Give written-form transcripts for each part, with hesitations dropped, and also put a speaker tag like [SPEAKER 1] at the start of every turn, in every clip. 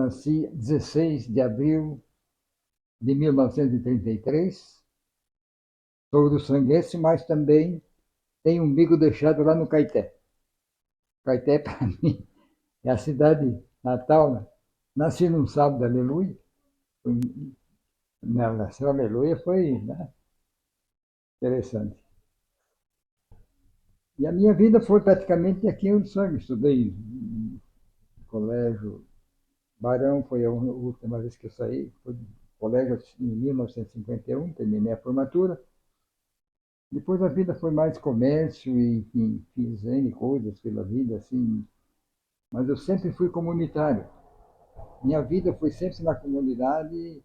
[SPEAKER 1] nasci 16 de abril de 1933. Sou do Sanguense, mas também tenho um umbigo deixado lá no Caeté. Caeté, para mim, é a cidade natal, né? Nasci num sábado, aleluia. Nasceu aleluia, foi, né, interessante. E a minha vida foi praticamente aqui em Uruçanga. Estudei no colégio Barão, foi a última vez que eu saí. Foi do colégio em 1951, terminei a formatura. Depois a vida foi mais comércio e, enfim, fiz N coisas pela vida, assim. Mas eu sempre fui comunitário. Minha vida foi sempre na comunidade,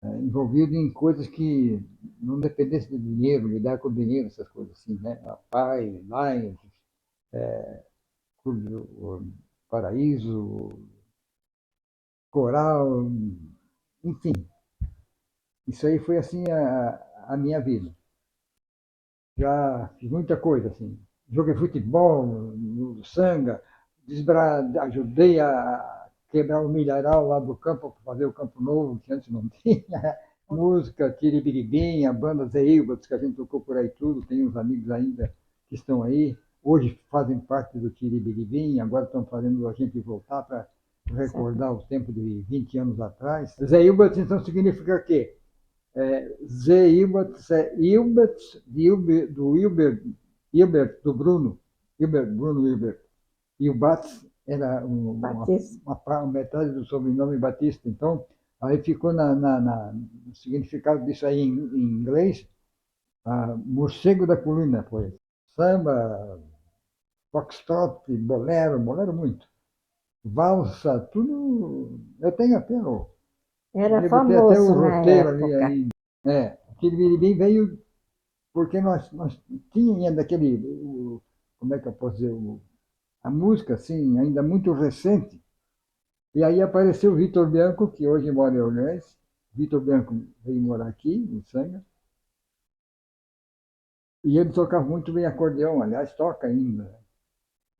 [SPEAKER 1] envolvido em coisas que não dependessem de dinheiro, lidar com dinheiro, essas coisas assim, né? A Pai, Lions, Clube do Paraíso, Coral, enfim. Isso aí foi assim a minha vida. Já fiz muita coisa, assim. Joguei futebol no Sanga, ajudei a quebrar o milharal lá do campo, para fazer o campo novo, que antes não tinha. Música, Tiribiribim, a banda Zé Ilbas, que a gente tocou por aí tudo, tem uns amigos ainda que estão aí. Hoje fazem parte do Tiribiribim, agora estão fazendo a gente voltar para recordar o tempo de 20 anos atrás. Zé Ilbas, então, significa o quê? Zé Ilbert, Hilbert, do Hilbert, do Bruno, Bruno Hilbert. E o Batz era uma metade do sobrenome Batista. Então, aí ficou no significado disso aí em inglês, morcego da colina, foi. Samba, foxtrot, bolero muito. Valsa, tudo. Eu tenho até
[SPEAKER 2] Era
[SPEAKER 1] devo ter até o
[SPEAKER 2] famoso na
[SPEAKER 1] roteiro ali
[SPEAKER 2] época.
[SPEAKER 1] ainda. Aquele Biribim veio porque nós tínhamos daquele, como é que eu posso dizer, a música, assim, ainda muito recente. E aí apareceu o Vitor Bianco, que hoje mora em Orleans. Vitor Bianco veio morar aqui, em Sanga. E ele tocava muito bem acordeão, aliás, toca ainda.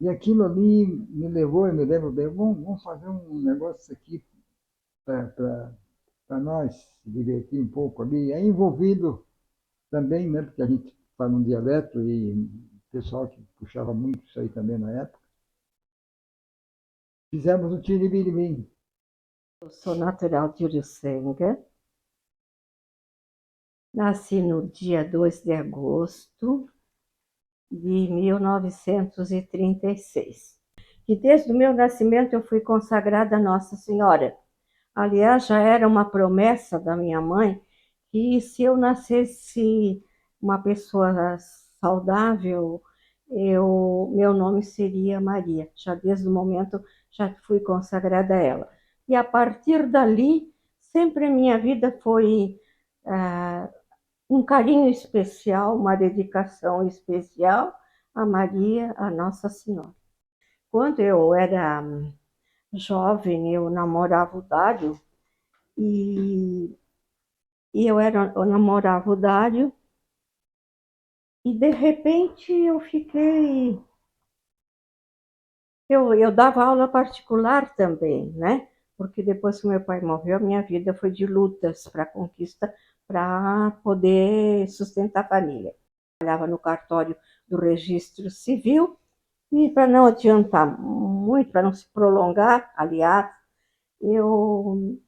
[SPEAKER 1] E aquilo ali me levou, eu me lembro bem, vamos fazer um negócio aqui para nós se divertir um pouco ali. É envolvido também, né, porque a gente fala um dialeto e o pessoal que puxava muito isso aí também na época. Fizemos o Tiribiribim.
[SPEAKER 2] Eu sou natural de Uruçanga. Nasci no dia 2 de agosto de 1936. E desde o meu nascimento eu fui consagrada a Nossa Senhora. Aliás, já era uma promessa da minha mãe que se eu nascesse uma pessoa saudável, meu nome seria Maria. Já desde o momento já fui consagrada a ela. E a partir dali, sempre a minha vida foi um carinho especial, uma dedicação especial a Maria, a Nossa Senhora. Quando eu era jovem, eu namorava o Dário e, eu namorava o Dário e de repente eu dava aula particular também, né? Porque depois que meu pai morreu, minha vida foi de lutas para conquista, para poder sustentar a família. Trabalhava no cartório do Registro Civil e para não adiantar muito, para não se prolongar, aliás, eu,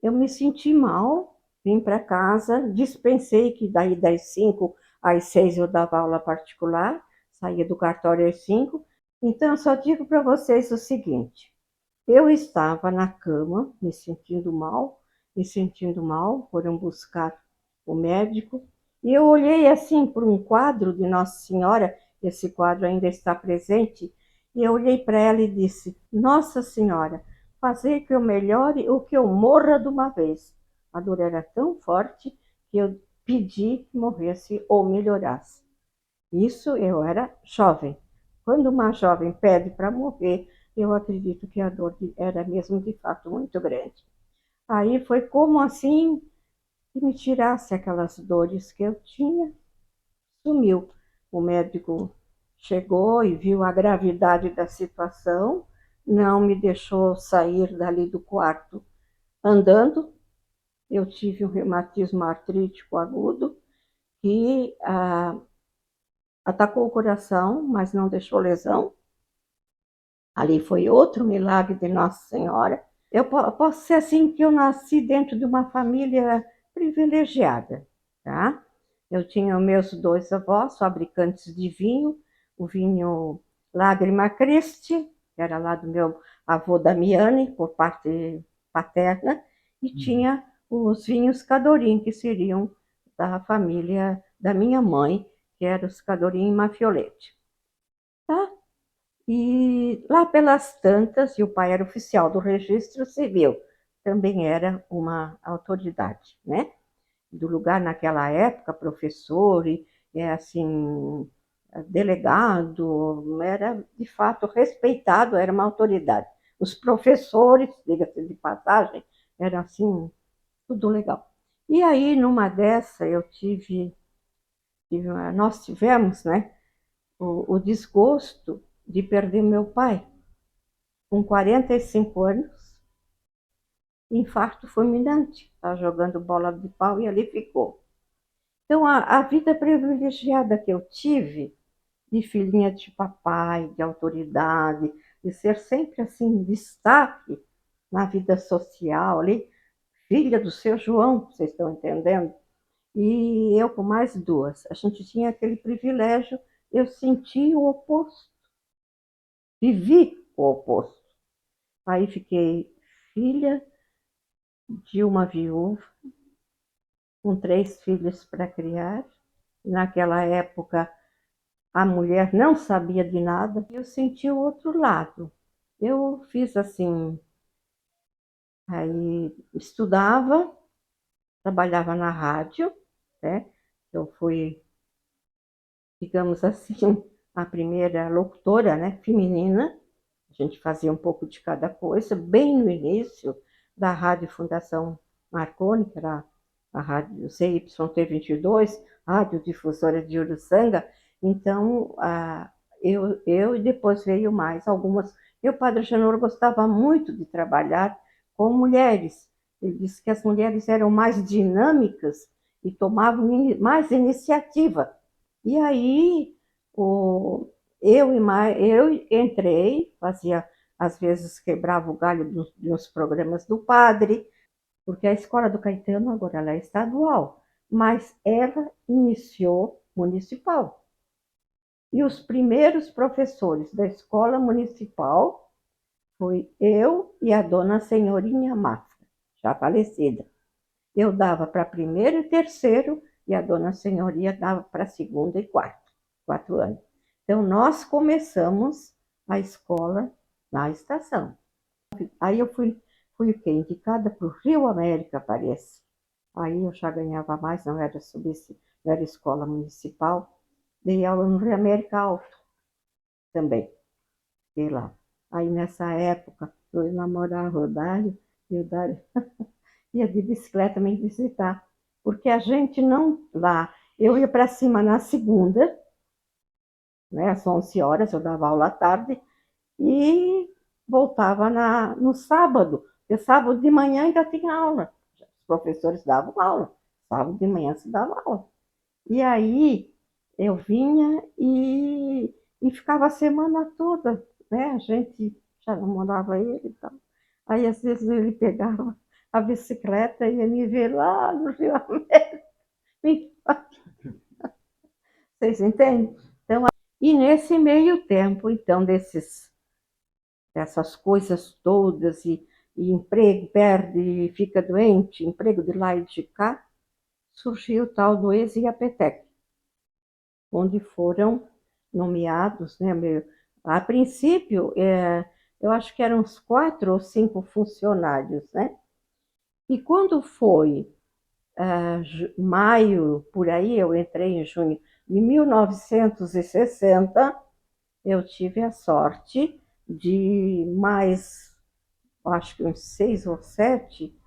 [SPEAKER 2] eu me senti mal, vim para casa, dispensei que daí das 5 às 6 eu dava aula particular, saía do cartório às 5. Então, eu só digo para vocês o seguinte: eu estava na cama, me sentindo mal, foram buscar o médico, e eu olhei assim por um quadro de Nossa Senhora, esse quadro ainda está presente, e eu olhei para ela e disse: Nossa Senhora, fazer que eu melhore ou que eu morra de uma vez. A dor era tão forte que eu pedi que morresse ou melhorasse. Isso eu era jovem. Quando uma jovem pede para morrer, eu acredito que a dor era mesmo de fato muito grande. Aí foi como assim que me tirasse aquelas dores que eu tinha, sumiu. O médico chegou e viu a gravidade da situação não me deixou sair dali do quarto andando. Eu tive um reumatismo artrítico agudo que atacou o coração, mas não deixou lesão. Ali foi outro milagre de Nossa Senhora. Eu posso ser assim que eu nasci dentro de uma família privilegiada, tá? Eu tinha os meus dois avós, fabricantes de vinho, o vinho Lágrima Christi, que era lá do meu avô Damiani, por parte paterna, e tinha os vinhos Cadorim, que seriam da família da minha mãe, que era os Cadorim Mafiolete. Tá? E lá pelas tantas, e o pai era oficial do registro civil, também era uma autoridade, né? Do lugar naquela época, professor e assim, delegado, era de fato respeitado, era uma autoridade. Os professores, diga-se de passagem, eram assim, tudo legal. E aí, numa dessa, nós tivemos, né, o desgosto de perder meu pai, com 45 anos, infarto fulminante, estava jogando bola de pau e ali ficou. Então, a vida privilegiada que eu tive, de filhinha de papai, de autoridade, de ser sempre assim, destaque na vida social ali, filha do seu João, vocês estão entendendo? E eu com mais duas. A gente tinha aquele privilégio, eu senti o oposto, vivi o oposto. Aí fiquei filha de uma viúva, com 3 filhos para criar. Naquela época, a mulher não sabia de nada. Eu senti o outro lado. Eu fiz assim, aí estudava, trabalhava na rádio, né? Eu fui, digamos assim, a primeira locutora, né, feminina. A gente fazia um pouco de cada coisa, bem no início da Rádio Fundação Marconi, que era a rádio CYT 22, rádio difusora de Uruçanga. Então, eu e depois veio mais algumas. E o Padre Janor gostava muito de trabalhar com mulheres. Ele disse que as mulheres eram mais dinâmicas e tomavam mais iniciativa. E aí, eu entrei, fazia, às vezes quebrava o galho dos programas do padre, porque a escola do Caetano agora ela é estadual, mas ela iniciou municipal. E os primeiros professores da escola municipal foi eu e a dona Senhorinha Mafra, já falecida. Eu dava para primeiro e terceiro, e a dona Senhoria dava para segundo e quarto, 4 anos. Então, nós começamos a escola na estação. Aí eu fui o quê? Indicada para o Rio América, parece. Aí eu já ganhava mais, não era escola municipal. Dei aula no Rio América Alto também, fiquei lá. Aí nessa época, eu ia namorar o Dário, e o Dário ia de bicicleta me visitar. Porque a gente não lá, eu ia para cima na segunda, né, às 11 horas, eu dava aula à tarde, e voltava no sábado, porque sábado de manhã ainda tinha aula. Os professores davam aula, sábado de manhã se dava aula. E aí eu vinha e ficava a semana toda, né? A gente já namorava ele e tal. Aí às vezes ele pegava a bicicleta e ia me ver lá no Rio América. Vocês entendem? Então, e nesse meio tempo, então, dessas coisas todas, e emprego perde, fica doente, emprego de lá e de cá, surgiu o tal do Ex-IAPTEC, onde foram nomeados, né, a princípio, eu acho que eram uns 4 ou 5 funcionários, né? E quando foi maio, por aí, eu entrei em junho de 1960, eu tive a sorte de mais, acho que uns 6 ou 7,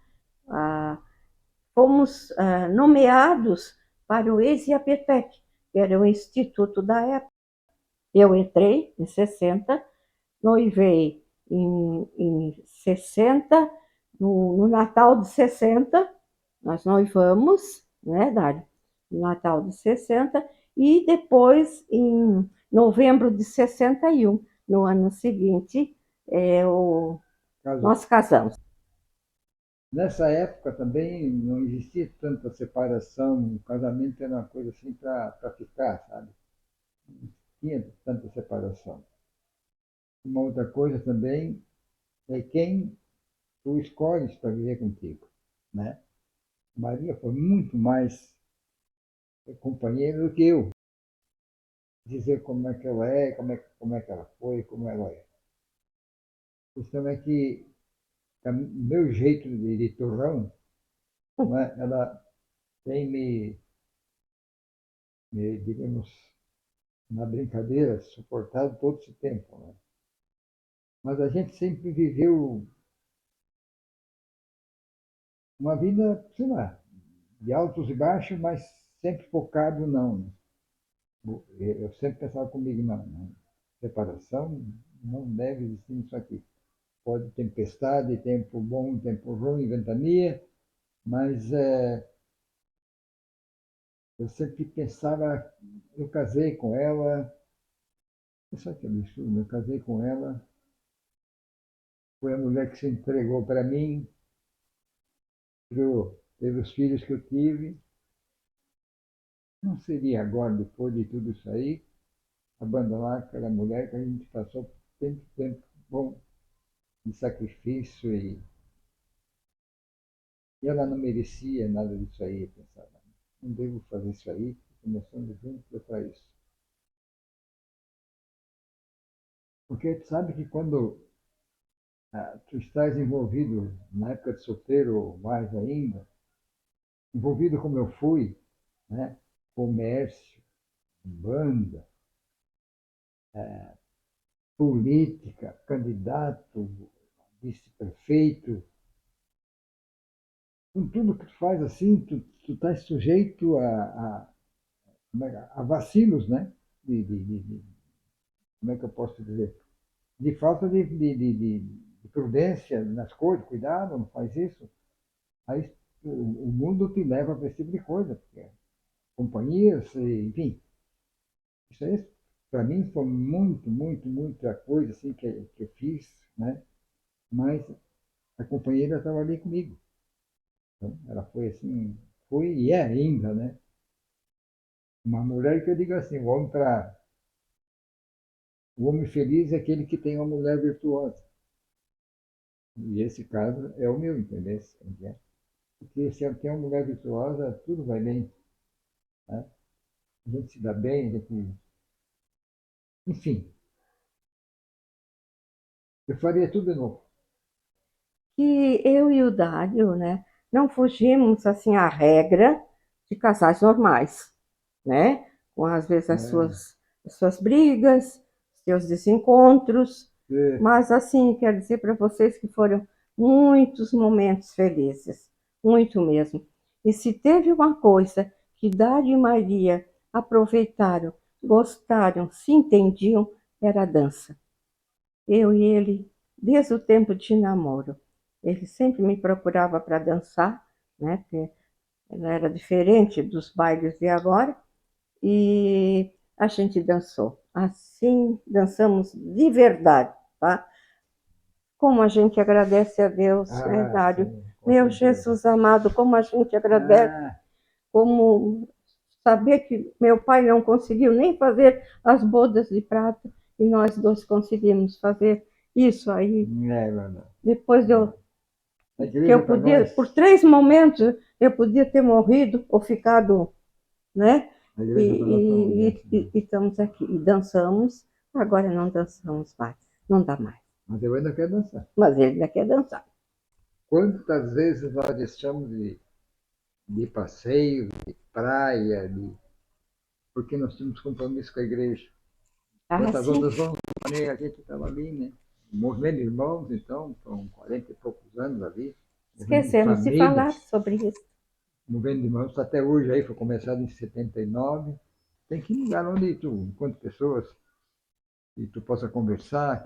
[SPEAKER 2] fomos nomeados para o Ex-IAPTEC, que era o instituto da época. Eu entrei em 60, noivei em 60, no Natal de 60, nós noivamos, né, Dário? No Natal de 60, e depois, em novembro de 61, no ano seguinte,
[SPEAKER 1] Casou.
[SPEAKER 2] nós casamos.
[SPEAKER 1] Nessa época também não existia tanta separação, o casamento era uma coisa assim para ficar, sabe? Não tinha tanta separação. Uma outra coisa também é quem tu escolhes para viver contigo, né? Maria foi muito mais companheira do que eu. Dizer como é que ela é, como é que ela foi, como ela é. A questão é que o meu jeito de torrão, não é? Ela tem diríamos, na brincadeira, suportado todo esse tempo. Né? Mas a gente sempre viveu uma vida, sei lá, de altos e baixos, mas sempre focado não. Né? Eu sempre pensava comigo, não, não, separação não deve existir isso aqui. Pode tempestade, tempo bom, tempo ruim, ventania, mas eu sempre pensava, eu casei com ela, isso aqui é absurdo, eu casei com ela, foi a mulher que se entregou para mim, teve os filhos que eu tive. Não seria agora, depois de tudo isso aí, abandonar aquela mulher que a gente passou tanto tempo bom de sacrifício e ela não merecia nada disso aí, eu pensava. Não devo fazer isso aí, porque nós estamos juntos para isso. Porque tu sabe que quando tu estás envolvido, na época de solteiro ou mais ainda, envolvido como eu fui, né? Comércio, banda, política, candidato, vice-prefeito, com tudo que tu faz assim, tu estás sujeito a vacilos, né? Como é que eu posso dizer? De falta de prudência nas coisas, cuidado, não faz isso. Aí o mundo te leva para esse tipo de coisa, porque companhias, enfim. Isso aí, para mim, foi muita coisa assim que eu fiz, né? Mas a companheira estava ali comigo. Então, ela foi assim, foi e é ainda, né? Uma mulher que eu digo assim, o homem feliz é aquele que tem uma mulher virtuosa. E esse caso é o meu, entendeu? Porque se eu tenho uma mulher virtuosa, tudo vai bem. Né? A gente se dá bem, a gente... Enfim, eu faria tudo de novo.
[SPEAKER 2] Que eu e o Dário, né, não fugimos assim à regra de casais normais, né? Com às vezes
[SPEAKER 1] É,
[SPEAKER 2] as suas brigas, seus desencontros,
[SPEAKER 1] é,
[SPEAKER 2] mas assim, quero dizer para vocês que foram muitos momentos felizes, muito mesmo. E se teve uma coisa que Dário e Maria aproveitaram, gostaram, se entendiam, era a dança. Eu e ele, desde o tempo de namoro. Ele sempre me procurava para dançar, né? Porque ela era diferente dos bailes de agora, e a gente dançou. Assim, dançamos de verdade, tá? Como a gente agradece a Deus, né, Dário?
[SPEAKER 1] sim, com
[SPEAKER 2] Meu
[SPEAKER 1] certeza.
[SPEAKER 2] Jesus amado, como a gente agradece,
[SPEAKER 1] Ah,
[SPEAKER 2] como saber que meu pai não conseguiu nem fazer as bodas de prata e nós dois conseguimos fazer isso aí.
[SPEAKER 1] é verdade.
[SPEAKER 2] Depois
[SPEAKER 1] É. A
[SPEAKER 2] que eu
[SPEAKER 1] igreja para
[SPEAKER 2] podia,
[SPEAKER 1] nós,
[SPEAKER 2] por 3 momentos, eu podia ter morrido ou ficado, né?
[SPEAKER 1] a igreja para nós foi uma bênção. Né?
[SPEAKER 2] E estamos aqui e dançamos. Agora não dançamos mais, não dá mais.
[SPEAKER 1] Mas eu ainda quero dançar.
[SPEAKER 2] Mas ele ainda quer dançar.
[SPEAKER 1] Quantas vezes nós deixamos de passeio, de praia, porque nós tínhamos compromisso com a igreja.
[SPEAKER 2] Ah,
[SPEAKER 1] Quantas
[SPEAKER 2] sim.
[SPEAKER 1] outras vão, a gente estava ali, né? O movimento de irmãos, então, são 40 e poucos anos ali. Movimento de
[SPEAKER 2] Esquecemos de falar
[SPEAKER 1] famílias.
[SPEAKER 2] sobre isso.
[SPEAKER 1] O movimento de irmãos até hoje aí, foi começado em 79. Tem que ir um lugar onde tu encontre pessoas que tu possa conversar,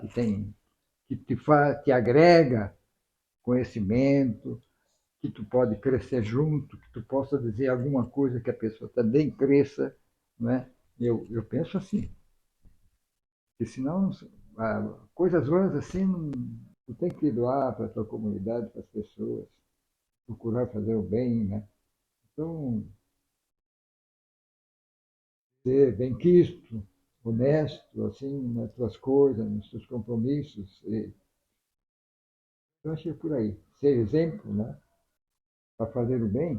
[SPEAKER 1] te agrega conhecimento, que tu pode crescer junto, que tu possa dizer alguma coisa que a pessoa também cresça, não é? Eu penso assim, que senão coisas boas assim tu tem que doar para a tua comunidade, para as pessoas, procurar fazer o bem, né? Então, ser benquisto, honesto, assim, nas tuas coisas, nos teus compromissos. Eu acho que é por aí. Ser exemplo, né? Para fazer o bem,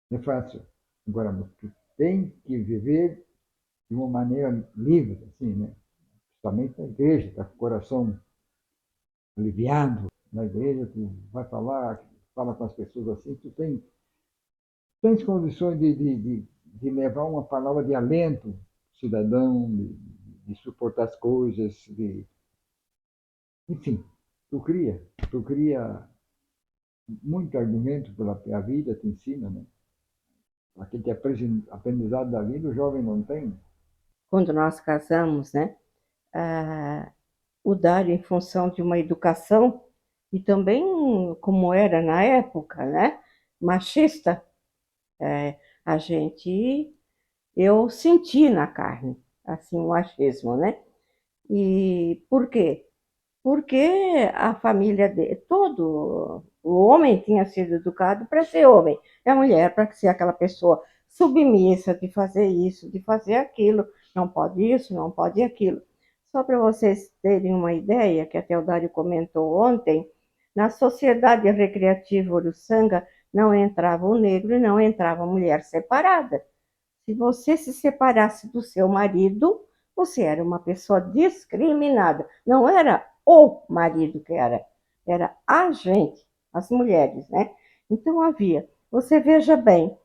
[SPEAKER 1] não é fácil. Agora, tu tem que viver de uma maneira livre, assim, né? Principalmente na igreja, tá com o coração aliviado. Na igreja, tu vai falar, fala com as pessoas assim, tu tens condições de levar uma palavra de alento ao cidadão, de suportar as coisas, enfim, tu cria muito argumento pela a vida, te ensina, né? Aquele aprendizado da vida, o jovem não tem.
[SPEAKER 2] Quando nós casamos, né? Ah, o dar em função de uma educação e também como era na época, né? Machista, a gente, eu senti na carne, assim, o machismo, né? E por quê? Porque a família de todo o homem tinha sido educado para ser homem, e a mulher para ser aquela pessoa submissa de fazer isso, de fazer aquilo, não pode isso, não pode aquilo. Só para vocês terem uma ideia, que até o Dário comentou ontem, na sociedade recreativa Uruçanga não entrava o negro e não entrava a mulher separada. Se você se separasse do seu marido, você era uma pessoa discriminada. Não era o marido que era a gente, as mulheres, né? Então havia. Você veja bem,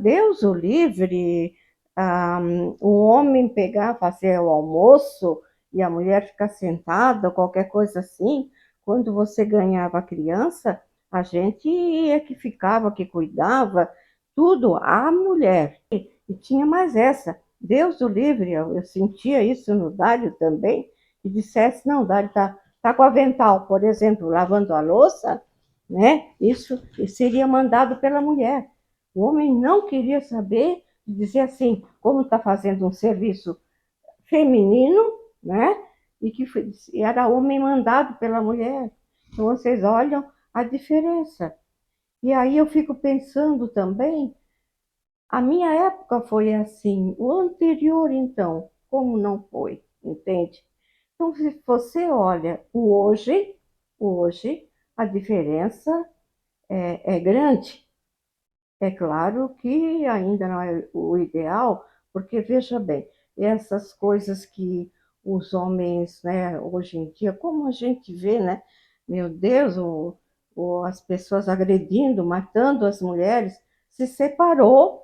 [SPEAKER 2] Deus o livre, o homem pegar, fazer o almoço e a mulher ficar sentada, qualquer coisa assim. Quando você ganhava a criança, a gente é que ficava, que cuidava, tudo, a mulher. E tinha mais essa. Deus o livre, eu sentia isso no Dário também, que dissesse, não, o Dário tá com avental, por exemplo, lavando a louça, né? Isso seria mandado pela mulher. O homem não queria saber de dizer assim, como está fazendo um serviço feminino, né? E que era homem mandado pela mulher. Então vocês olham a diferença. E aí eu fico pensando também, a minha época foi assim, o anterior, então, como não foi, entende? Então, se você olha hoje, a diferença é grande. É claro que ainda não é o ideal, porque veja bem, essas coisas que os homens, né, hoje em dia, como a gente vê, né, meu Deus, as pessoas agredindo, matando as mulheres, se separou,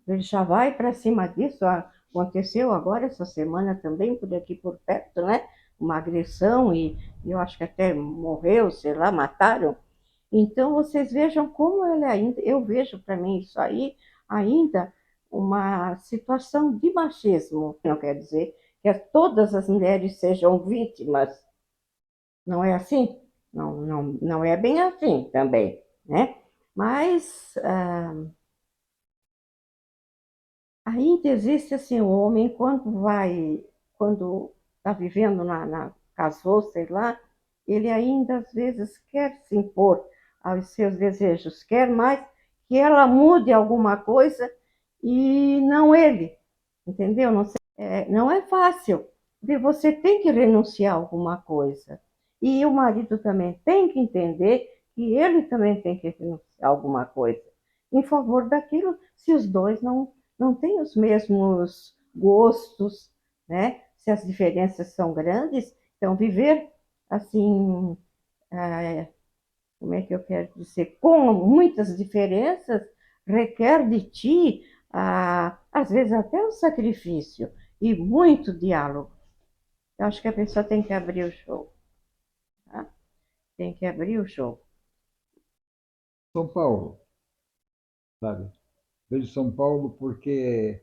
[SPEAKER 2] ele já vai para cima disso. Aconteceu agora essa semana também, por aqui por perto, né? Uma agressão e eu acho que até morreu, sei lá, mataram. Então vocês vejam como ele ainda, eu vejo para mim isso aí ainda uma situação de machismo. Não quer dizer que todas as mulheres sejam vítimas, não é assim? Não, não, não é bem assim também, né? Mas ainda existe assim, o homem quando está vivendo casou, sei lá, ele ainda às vezes quer se impor aos seus desejos, quer mais que ela mude alguma coisa e não ele, entendeu? Não, não é fácil, porque você tem que renunciar a alguma coisa. E o marido também tem que entender que ele também tem que renunciar a alguma coisa em favor daquilo, se os dois não têm os mesmos gostos, né? Se as diferenças são grandes, então viver assim, como é que eu quero dizer, com muitas diferenças, requer de ti, às vezes até um sacrifício e muito diálogo. Eu acho que a pessoa tem que abrir o jogo, tá? Tem que abrir o jogo.
[SPEAKER 1] São Paulo, sabe? Vejo São Paulo porque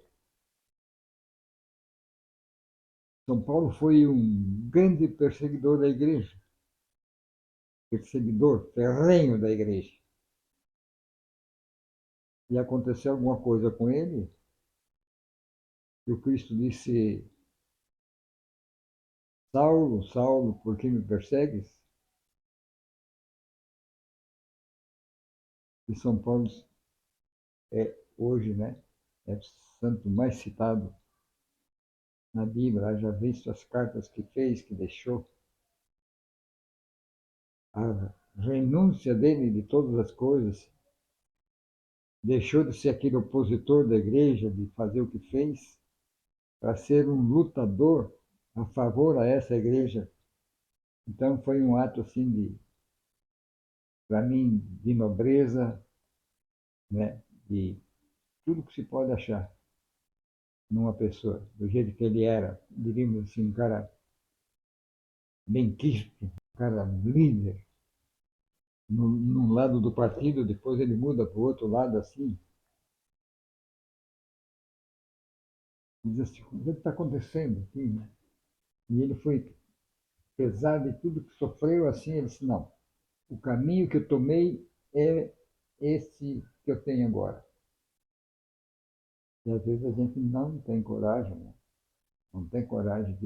[SPEAKER 1] São Paulo foi um grande perseguidor da igreja, perseguidor ferrenho da igreja. E aconteceu alguma coisa com ele, e o Cristo disse: Saulo, Saulo, por que me persegues? E São Paulo é hoje, né? É o santo mais citado na Bíblia. Já visto as cartas que fez, que deixou, a renúncia dele de todas as coisas, deixou de ser aquele opositor da igreja, de fazer o que fez, para ser um lutador a favor a essa igreja. Então foi um ato assim de, para mim, de nobreza, né? De tudo que se pode achar numa pessoa, do jeito que ele era, diríamos assim, um cara benquisto, um cara líder, num lado do partido, depois ele muda para o outro lado assim, diz assim, o que está acontecendo aqui, né? E ele foi, apesar de tudo que sofreu, assim, ele disse, não, o caminho que eu tomei é esse que eu tenho agora. E às vezes a gente não tem coragem, né? Não tem coragem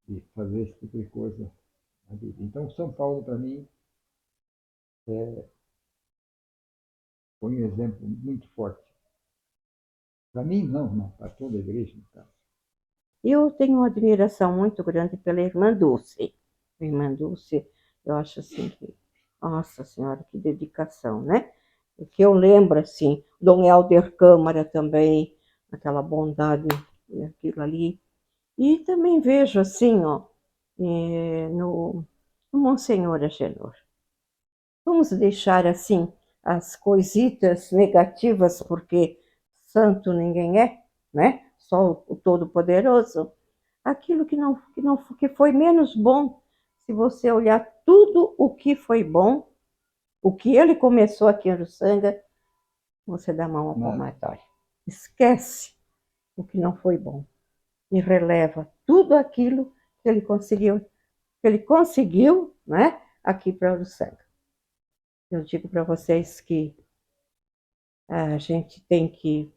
[SPEAKER 1] de fazer esse tipo de coisa na vida. Então, São Paulo, para mim, foi um exemplo muito forte. Para mim, não, né? Para toda a igreja, no caso.
[SPEAKER 2] Eu tenho uma admiração muito grande pela irmã Dulce. A irmã Dulce, eu acho assim que, nossa Senhora, que dedicação, né? O que eu lembro, assim, Dom Helder Câmara também, aquela bondade, aquilo ali. E também vejo, assim, ó, no Monsenhor Agenor. Vamos deixar, assim, as coisitas negativas, porque santo ninguém é, né? Só o Todo-Poderoso. Aquilo que foi menos bom, se você olhar tudo o que foi bom, o que ele começou aqui em Uruçanga, você dá a mão ao palmatório. Esquece o que não foi bom e releva tudo aquilo que ele conseguiu, né, aqui para Uruçanga. Eu digo para vocês que a gente tem que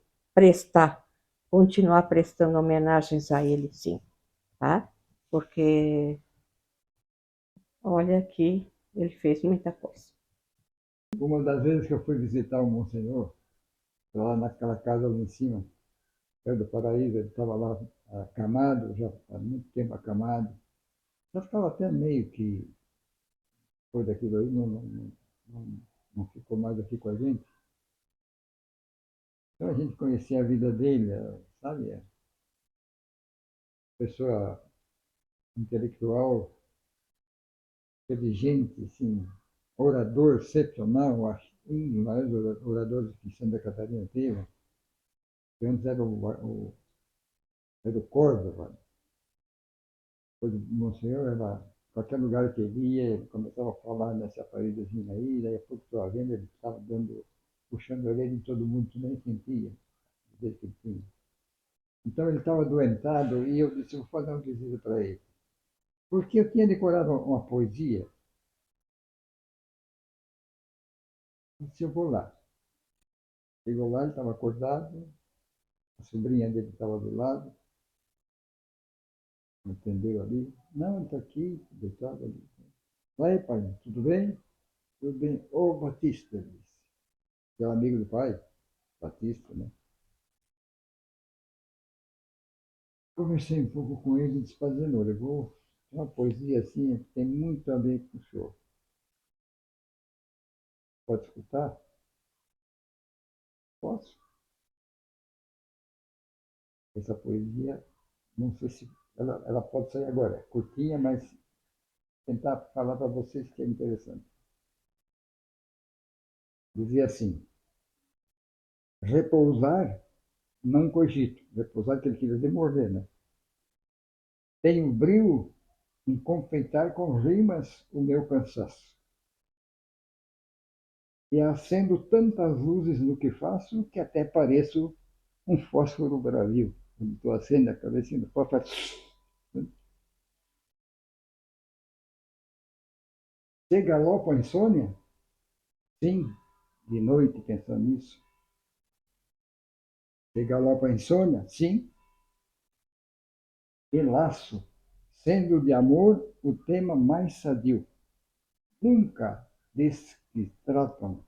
[SPEAKER 2] continuar prestando homenagens a ele, sim, tá? Porque olha que ele fez muita coisa.
[SPEAKER 1] Uma das vezes que eu fui visitar o Monsenhor, lá naquela casa lá em cima, perto do Paraíso, ele estava lá acamado, já há muito tempo acamado. Já estava até meio que, depois daquilo aí, não ficou mais aqui com a gente. Então a gente conhecia a vida dele, sabe? Pessoa intelectual, inteligente, assim, orador excepcional, acho, um dos maiores oradores que Santa Catarina teve. Antes era o Córdoba, depois o Monsenhor era, qualquer lugar que ele ia, ele começava a falar nessa paredezinha aí, daí a pouco estava vendo, ele estava puxando a orelha em todo mundo, que nem sentia, do jeito que ele tinha. Então ele estava adoentado e eu disse, vou fazer uma visita para ele. Porque eu tinha decorado uma poesia, eu disse, eu vou lá. Chegou lá, ele estava acordado, a sobrinha dele estava do lado, me atendeu ali. Não, ele está aqui, deitado ali. Vai, pai, tudo bem? Tudo bem. Ô, Batista, ele disse. Que é o amigo do pai, Batista, né? Conversei um pouco com ele e disse, fazendo, eu vou uma poesia assim que tem muito a ver com o senhor. Pode escutar? Posso? Essa poesia, não sei se ela pode sair agora. É curtinha, mas tentar falar para vocês que é interessante. Dizia assim, repousar não cogito. Repousar que ele queria dizer morrer, né? Tenho brio em confeitar com rimas o meu cansaço. E acendo tantas luzes no que faço que até pareço um fósforo bravio. Quando estou acendendo a cabecinha do fósforo, Você galopa a insônia? Sim, de noite pensando nisso. Você galopa a insônia? Sim. E laço, sendo de amor o tema mais sadio. Nunca desses que tratam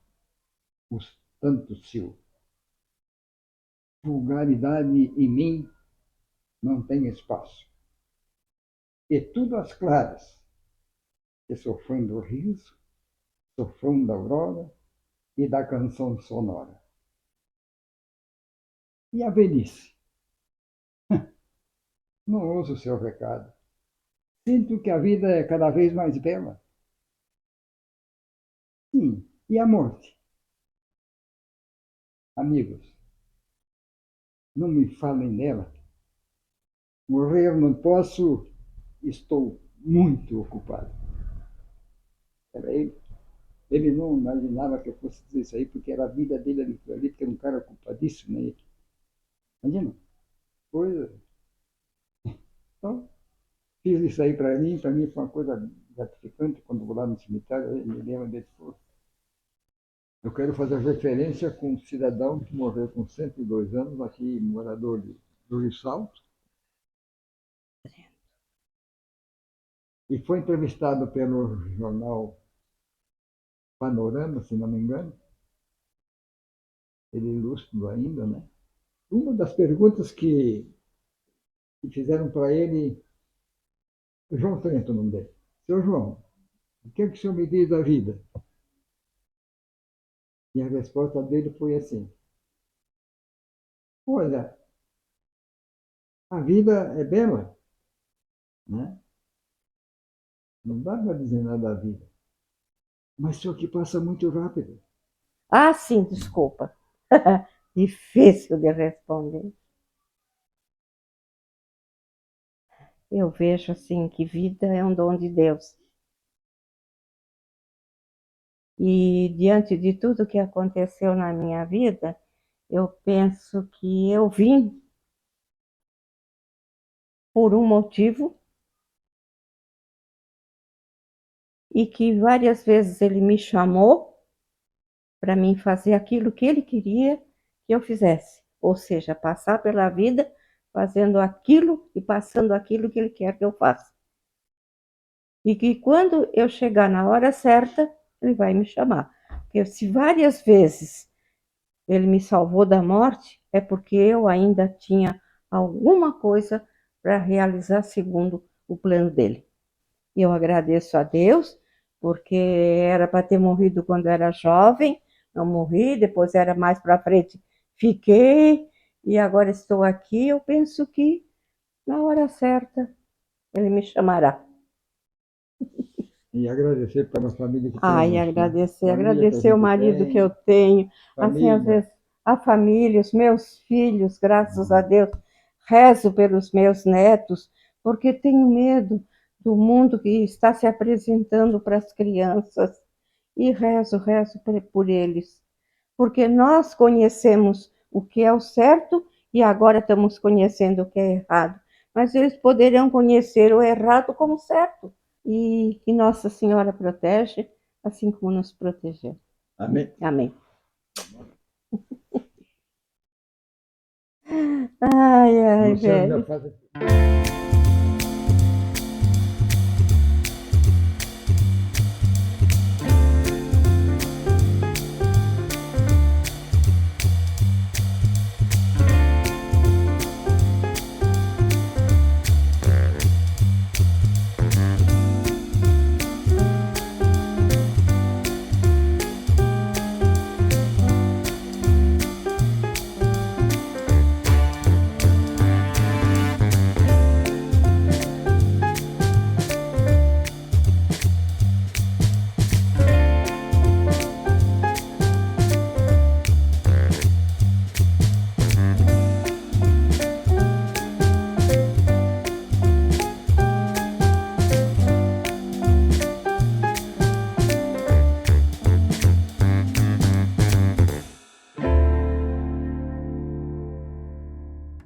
[SPEAKER 1] os tantos seu. Vulgaridade em mim não tem espaço. E tudo às claras, que sou fã do riso, sou fã da aurora e da canção sonora. E a velhice? Não ouço o seu recado. Sinto que a vida é cada vez mais bela. Sim, e a morte? Amigos, não me falem dela. Morrer não posso, estou muito ocupado. Era ele. Ele não imaginava que eu fosse dizer isso aí, porque era a vida dele ali, porque era um cara ocupadíssimo, né? Imagina, coisa. Então, fiz isso aí para mim foi uma coisa gratificante quando vou lá no cemitério, eu me lembro dele, pô, eu quero fazer referência com um cidadão que morreu com 102 anos, aqui, morador do Rio Salto, e foi entrevistado pelo jornal Panorama, se não me engano, ele lúcido ainda, né? Uma das perguntas que fizeram para ele, João Trento, o nome dele. Seu João, o que é que o senhor me diz da vida? E a resposta dele foi assim: olha, a vida é bela, né? Não dá para dizer nada da vida, mas só que passa muito rápido.
[SPEAKER 2] Ah, sim, desculpa. Difícil de responder. Eu vejo assim que vida é um dom de Deus. E diante de tudo que aconteceu na minha vida, eu penso que eu vim por um motivo e que várias vezes ele me chamou para mim fazer aquilo que ele queria que eu fizesse, ou seja, passar pela vida fazendo aquilo e passando aquilo que ele quer que eu faça. E que quando eu chegar na hora certa, ele vai me chamar. Porque se várias vezes ele me salvou da morte, é porque eu ainda tinha alguma coisa para realizar segundo o plano dele. E eu agradeço a Deus, porque era para ter morrido quando era jovem, não morri, depois era mais para frente, fiquei, e agora estou aqui. Eu penso que na hora certa ele me chamará.
[SPEAKER 1] E agradecer pela família que
[SPEAKER 2] Ai,
[SPEAKER 1] temos, né?
[SPEAKER 2] agradecer,
[SPEAKER 1] Família que a
[SPEAKER 2] agradecer o
[SPEAKER 1] gente
[SPEAKER 2] marido que eu
[SPEAKER 1] tem,
[SPEAKER 2] tenho, assim, às
[SPEAKER 1] família.
[SPEAKER 2] vezes, a família, os meus filhos, graças a Deus, rezo pelos meus netos, porque tenho medo do mundo que está se apresentando para as crianças, e rezo por eles, porque nós conhecemos o que é o certo e agora estamos conhecendo o que é errado, mas eles poderão conhecer o errado como certo, e que Nossa Senhora protege, assim como nos protegeu.
[SPEAKER 1] Amém.
[SPEAKER 2] Amém. Ai, ai,
[SPEAKER 1] Luciano,
[SPEAKER 2] velho.
[SPEAKER 1] meu